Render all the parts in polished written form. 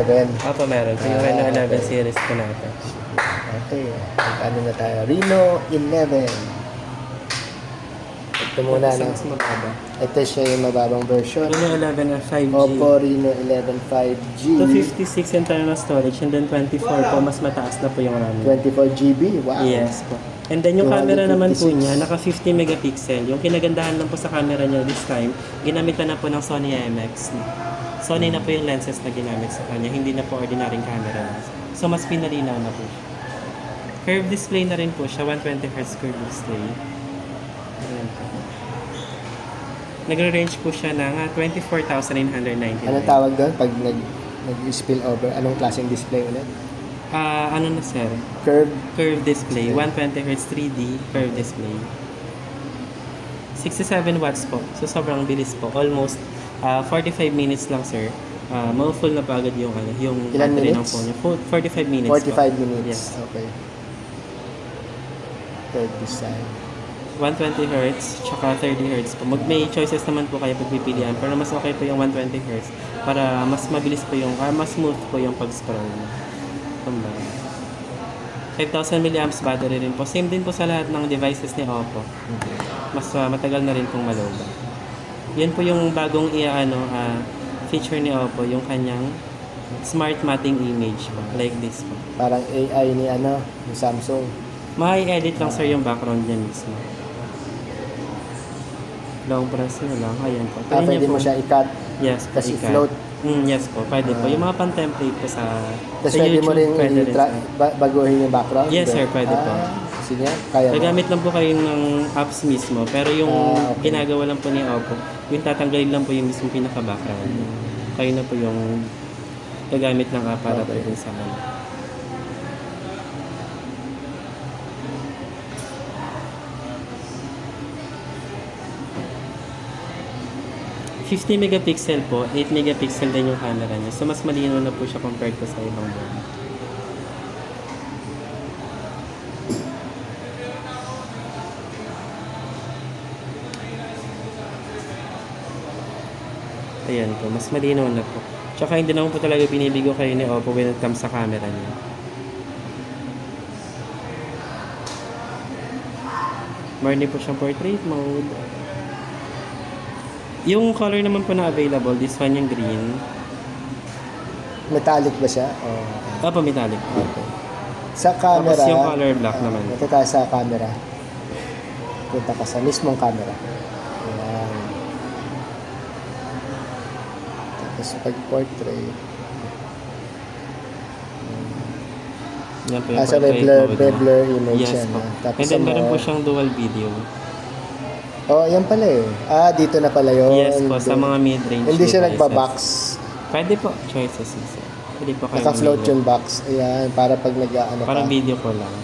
11. Opo, meron. So, yung Reno 11 series po natin. Okay. Ano na tayo? Reno 11. Ito muna Ito na. mas mababa. Ito siya yung mababang version. Reno 11 na 5G. Oppo Reno 11 5G. 256 internal storage and then 24 po, mas mataas na po yung RAM. 24 GB. Wow. Yes po. And then yung camera naman po 256. niya, naka 50 megapixel. Yung kinagandahan lang po sa camera niya this time, ginamitan na po ng Sony IMX. Sony na po yung lenses na ginamit sa kanya, hindi na po ordinaryong camera. So mas pinalinaw na po siya. Curved display na rin po siya, 120Hz curved display. Ayan po. Nagre-range po siya ng 24,999. Anong tawag doon pag nag-spill over? Anong klaseng display ulit? Ano na sir? Curve. Curved display, 120Hz 3D curved display. 67 watts po. So sobrang bilis po. Almost 45 minutes lang sir. Full na pa agad yung Ilan battery ng minutes? phone niya. 45 minutes 45 po. minutes. Yes. Okay. Curve design. 120 Hz, tsaka 30 Hz po. May choices naman po kayo pagpipilian. Pero mas okay po yung 120 Hz para mas mabilis po yung, mas smooth po yung pag-scroll. 5,000 mAh battery rin po. Same din po sa lahat ng devices ni Oppo. Mas matagal na rin pong maloba. Yan po yung bagong feature ni Oppo, yung kanyang smart mapping image po. Like this po. Parang AI ni ni Samsung. Ma-edit lang sir yung background niya mismo. Long press nyo lang. Ayan po. Pwede mo siya i-cut. Yes po. Kasi float. Yes po. Pwede po. Yung mga pan-template po sa Tapos sa pwede mo rin pwede rin, sir. baguhin yung background? Yes, sir. Pwede po. Sige, kaya mo. Gagamit lang po kayo ng apps mismo. Pero yung Okay. ginagawa lang po ni Oppo, yung tatanggalin lang po yung mismo pinaka-background. Kayo na po yung gagamit ng app para po dun sa ano. 50 megapixel po, 8 megapixel din yung camera niya. So, mas malinaw na po siya compared ko sa ibang brand. Ayan po, mas malinaw na po. Tsaka hindi naman po talaga binibigo kayo ni Oppo when it comes sa camera niya. Meron din po siyang portrait mode. Yung color naman po na available, this one yung green. Metallic ba siya? Opo, metallic. Okay. Sa camera, Tapos yung color black naman. Ito tayo sa camera. Punta ka sa mismong camera. Ayan. Tapos pag portrait. Yan po yung Sa portrait mode. blur image Yes yan. po. Tapos And then sa meron po more. siyang dual video. Oh, yan pala eh. Dito na pala yun. Yes po, sa mga mid-range Hindi siya devices. nagbabox. Pwede po, choices. Pwede po kayo Naka-float mamili. yung box. Ayan, para pag nag-ano Parang ka. video ko lang.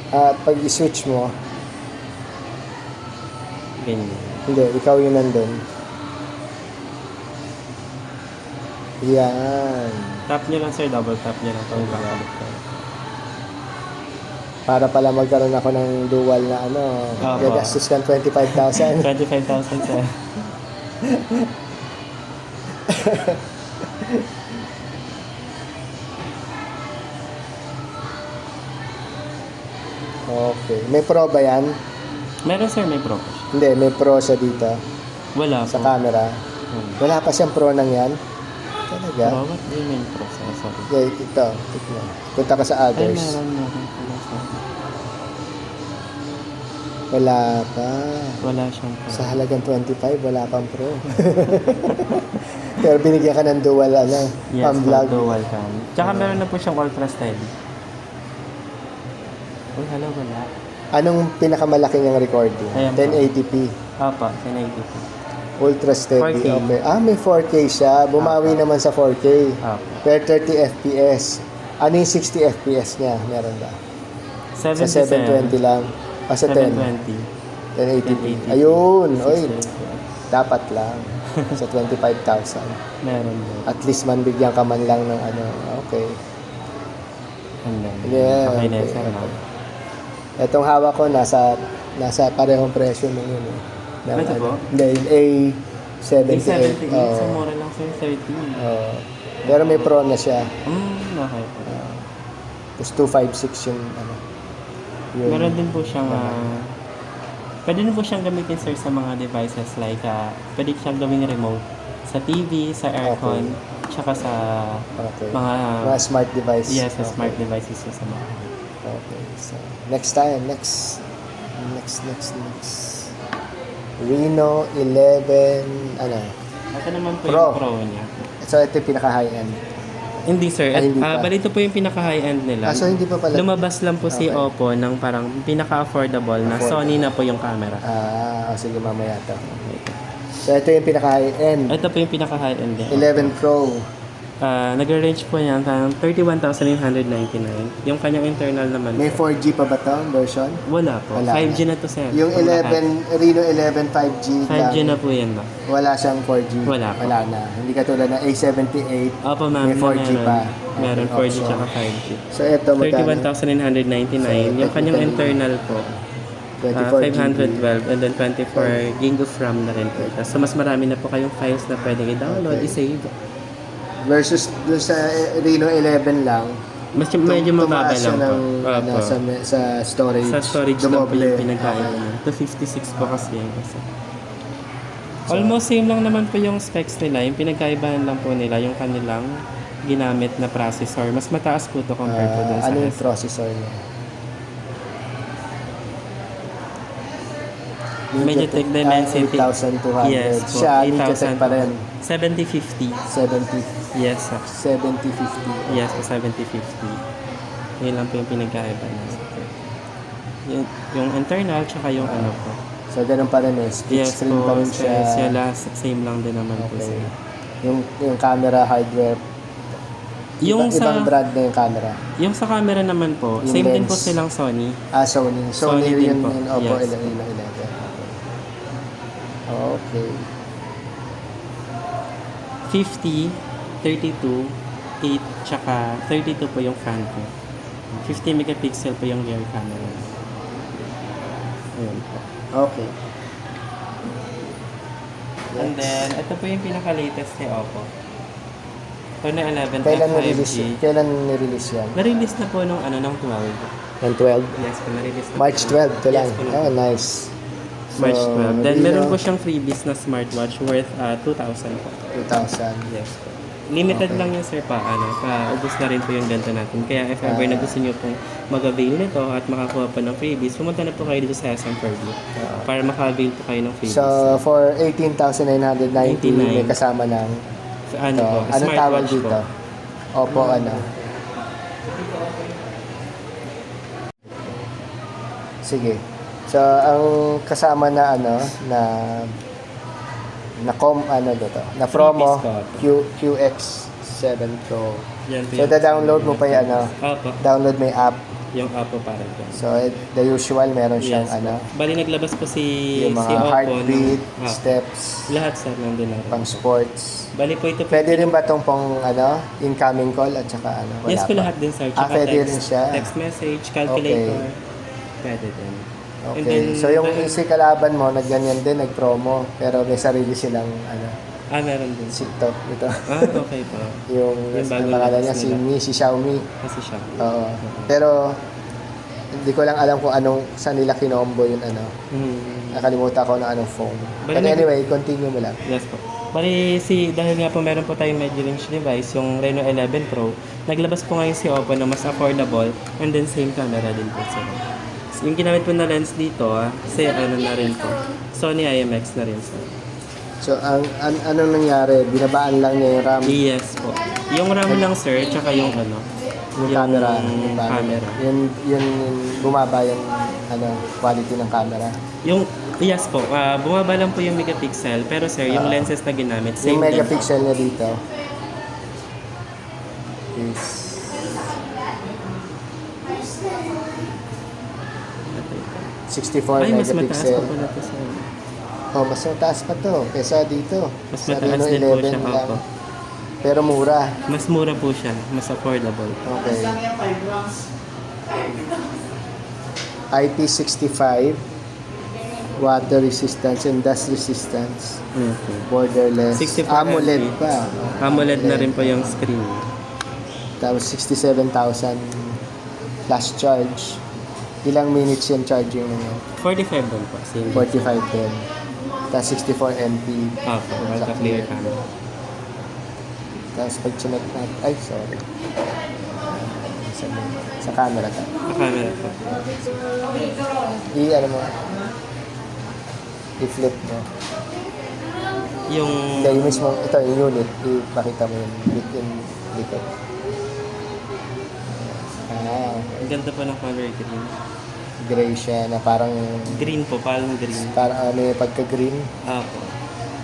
At pag i-switch mo, Ganyan. hindi, ikaw yung nandun. Yan. Tap nyo lang sir, double tap nyo lang pag babalik ko. Para pala magkaroon ako ng dual na Opo. gagastos kang 25,000. 25,000 sir. Okay. May pro ba yan? Meron sir, may pro. Hindi, may pro siya dito. Wala Sa po. camera. Wala pa siyang pro nang yan. Talaga? Pro, what do you mean pro? Sorry. Okay, ito. Tignan. Punta ka sa Ay, others. meron pala sir. Wala pa. Wala siyang pro. Sa halagang 25, wala pang pro. Pero binigyan ka ng dual, Yes, pang-vlog. dual cam. Tsaka meron na po siyang ultra style. Uy, wala. Anong pinakamalaki niyang recording? Ayan po. 1080p. Apa, 1080p. Ultra steady. 4K. Okay. May 4K siya. Bumawi naman sa 4K. Apa. Pero 30 FPS. Ano yung 60 FPS niya? Meron ba? Sa 720 lang. Sa 10. 720. 1080p. 1080p. Ayun. Oy, 60. dapat lang. Sa 25,000. Meron din. At least man bigyan ka man lang ng Okay. And then, Yeah, okay na okay, sir, no? Itong hawak ko nasa parehong presyo ng yun. Ito po? Hindi, 78. 78. Oo. So, mura lang sir, 13. Oo. Pero may Pro na siya. Okay po. Tapos 256 yung ano. Yung, Meron din po siyang, pwede din po siyang gamitin sir sa mga devices like, pwede siyang gawing remote sa TV, sa aircon, tsaka sa okay. mga, Mga smart device. yes, sa Okay. smart devices po sa mga. Okay. So, next time. Next. Reno 11, ano. Ito naman po Pro. yung Pro niya. So, ito yung pinaka-high-end. Hindi sir, Hindi pa. bali ito po yung pinaka-high-end nila. So, hindi pa pala. Lumabas lang po si Okay. Oppo ng parang pinaka-affordable na Sony na po yung camera. Sige, mamaya to. So, ito yung pinaka-high-end. Ito po yung pinaka-high-end niya. 11 Pro. Nag-range po yan ng 31,999. Yung kanyang internal naman. May 4G pa ba to version? Wala po. Wala 5G na to sir. Yung 11, Reno 11 5G 5G lang. na po yan ba? Wala siyang 4G. Wala po. Wala na. Hindi katulad ng A78. Opo ma'am, May 4G meron. pa. Meron Okay, 4G option. tsaka 5G. So, ito magkano? 31,999. Yung kanyang internal po. 24 GB. 512 and then 24 gig of RAM na rin po. So mas marami na po kayong files na pwedeng i-download, Okay. i-save. Versus doon sa Reno 11 lang. Mas medyo mababa tumaas siya lang po. ng, ano, Opo. sa storage. Sa storage lang po Dumoble. yung pinagkaiba niya. 256 po kasi yun kasi. Almost same lang naman po yung specs nila. Yung pinagkaibahan lang po nila yung kanilang ginamit na processor. Mas mataas po to compared to dun sa Ano yung S. processor niya? MediaTek Dimensity. 8200. Yes po. Siya, MediaTek pa rin. 7050. 70, Yes sir. 7050. Yes po, 7050. Yun lang po yung pinagkaiba niya. Yung internal tsaka yung ano po. So, ganun pa rin eh. Split Yes screen pa po, rin siya. sila same lang din naman po Okay. sila. Yung camera hardware. Yung Ibang sa brand na yung camera. yung sa camera naman po, Yung same din lens. po silang Sony. Sony. Sony Sony din yun po. yung Oppo Yes. 11. Okay. 50, 32, 8, tsaka 32 po yung front po. 50 megapixel po yung rear camera. Ayun po. Okay. And then, ito po yung pinaka-latest ni Oppo. Ito na 11 Kailan F5G. nirelease? Kailan nirelease yan? Na-release na po nung ano, ng 12. Ng 12? Yes po, na-release na March po. 12 to lang. Yes po. Oh, nice. March 12. Then, Reno, meron po siyang freebies na smartwatch worth 2,000 po. 2,000. Yes po. Limited Okay. lang yan sir ubos na rin po yung ganito natin. Kaya if ever na gusto nyo pong mag-avail nito at makakuha pa ng freebies, pumunta na po kayo dito sa SM Purview para maka-avail po kayo ng freebies. So, for 18,990, may 99. kasama ng ano po, anong tawag smartwatch dito? po. Oppo, ano? Sige. So, ang kasama na na promo QX7 Pro. Yan po So, yung- da-download mo pa yung Opo, download mo yung app. yung Oppo para dyan. So, the usual, meron siyang Yes po. Bali naglabas po si yung si mga Oppo heartbeat, ng, steps, lahat sir nandun na rin. pang sports. Bali po ito po. Pwede rin ba itong pang incoming call at saka wala Yes po pa? lahat din sir. Tsaka Pwede text, rin siya. text message, calculator. Pwede din. And Okay. then, So yung dahil- si kalaban mo, nagganyan din, nag-promo, pero may sarili silang meron din. TikTok ito. Okay po. yung Yung bago ang pangalan niya, labas si nila. Si Xiaomi. Kasi siya. Oo. Pero hindi ko lang alam kung saan nila kinombo yung Nakalimutan ko na anong phone. Bali, But anyway, continue mo lang. Yes po. Bali, dahil nga po meron po tayong mid-range device, yung Reno 11 Pro, naglabas po ngayon si Oppo na mas affordable and then same camera din po sila. So, yung ginamit po na lens dito, na rin po. Sony IMX na rin po. So, anong nangyari? Binabaan lang niya yung RAM. Yes po. Yung RAM lang sir, tsaka yung Yung camera. yung camera. Yun, bumaba yung quality ng camera. Yes po, bumaba lang po yung megapixel, pero sir, yung lenses na ginamit, same Yung din po. megapixel niya dito is 64 Ay, mas mataas megapixel. pa pala to sir. Oh, mas mataas pa to kaysa dito. Mas Sa mataas Reno din po 11 siya, lang. opo. Pero mura. Mas mura po siya, mas affordable. Okay. IP65 water resistance and dust resistance, Okay. borderless, 64 AMOLED MP. pa. AMOLED na rin po yung screen. Tapos 67,000 flash charge. Ilang minutes yung charging na yan? 45 doon po. Same. 45 din. Tapos 64 MP. Opo, ultra clear camera. Tapos pag chinek natin, ay sorry. Sa camera ka. Sa camera po. Ano mo? I-flip mo. Yung Hindi, yung mismo, ito yung unit. Ipakita mo yung within dito. ang ganda po ng color green. Gray siya na parang Green po, parang green. may pagka-green. Opo.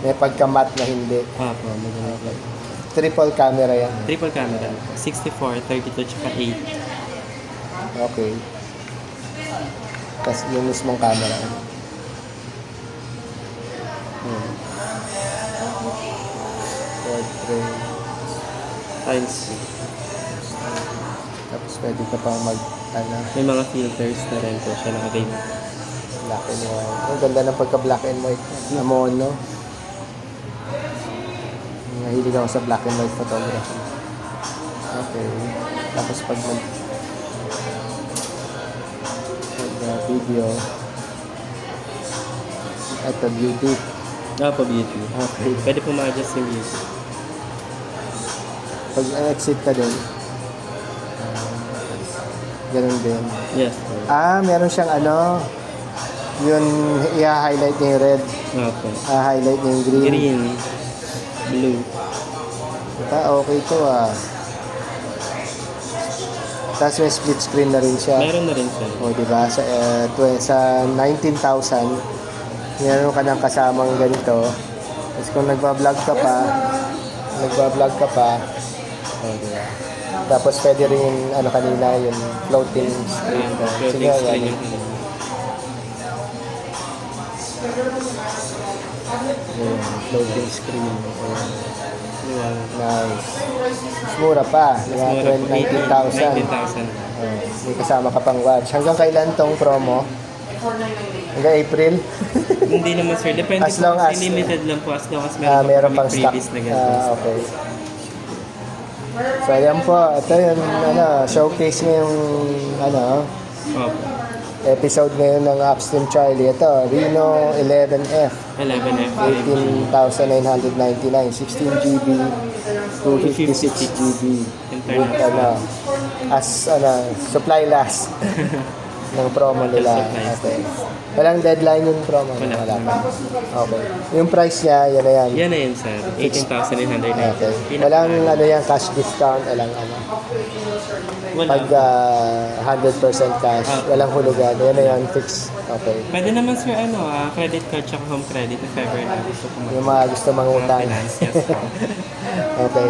May pagka-matte na hindi. Opo, maganda po. Triple camera yan. Triple camera. 64, 32, tsaka 8. Okay. Tapos yung mismong camera. Portrait. Times Tapos pwede ka pang may mga filters na rin po siya nakagay. black and white. Ang ganda ng pagka-black and white. Mono. Mahilig ako sa black and white photography. Okay. Tapos pag video. Ito, beauty. Opo, beauty. Okay. Pwede po ma-adjust yung beauty. Pag exit ka din, ganun din. Yes. Meron siyang yung i-highlight niya yung red, Opo. highlight niya yung green. Green. Blue. Okay to Tapos may split screen na rin siya. Meron na rin siya. O, diba? Sa 19,000, meron ka ng kasamang ganito. Tapos kung nagbablog ka pa, diba? Tapos pwede rin yung, kanina, yung floating screen. Floating Sige, screen yan. yung kanina. Ayan, floating screen. Ayan. Wow. Nice. Mas mura pa. Diba? Mura po. 19,000. 19,000. May kasama ka pang watch. Hanggang kailan tong promo? Hanggang April? Hindi naman sir. Depende As po long kasi as- limited lang po as long as Meron po pang kami stock. previous na ganito. Okay. So, ayan po. Ito yung showcase ngayong Opo. episode ngayon ng Upstream Charlie. Ito, Reno 11F. 11F. 18,999. 16 GB, 256 GB. Internal. With supply last ng promo nila. Supply. Okay. Walang deadline yung promo. Wala. pa. Okay. Yung price niya, yan na yan. Yan na yun sir. 18,990. Okay. Walang cash discount, walang Wala. Pag 100% cash, walang hulugan. Yan na yan, fix. Okay. Pwede naman sir, credit card tsaka home credit if ever na gusto ko Yung mga gusto mang utang. finance. Yes po. Okay.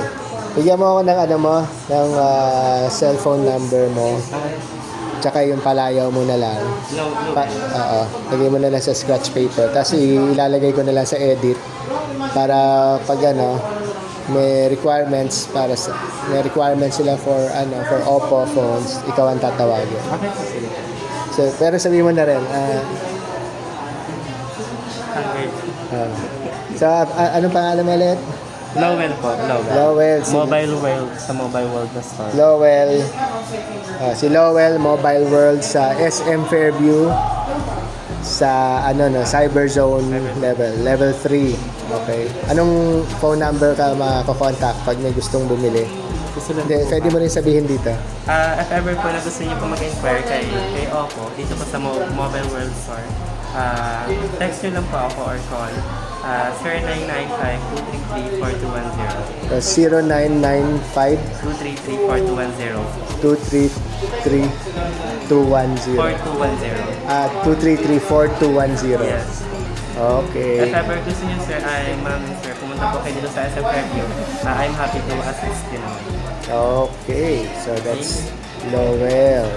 Bigyan mo ako ng ng cellphone number mo. Tsaka yung palayaw mo na lang. Low. Oo. Lagay mo na lang sa scratch paper. Tapos ilalagay ko na lang sa edit para pag may requirements sila for Oppo phones, ikaw ang tatawagin. Okay po sige. So, pero sabihin mo na rin, Okay. anong pangalan mo ulit? Lowell po. Lowell. Mobile World sa Mobile World na store. Lowell. Si Lowell Mobile World sa SM Fairview sa Cyberzone level 3. Okay. Anong phone number ka makakontak pag may gustong bumili? Hindi, pwede mo rin sabihin dito. If ever po na gusto niyo po mag-inquire kay Oppo, dito po sa Mobile World Store, text nyo lang po ako or call 0995-233-4210. 0995 233-4210. 233-210. 233-4210. Yes. Okay. If ever gusto niyo sir, sir, pumunta po kayo dito sa SM Fairview. I'm happy to assist you naman. Okay. So that's Lowell.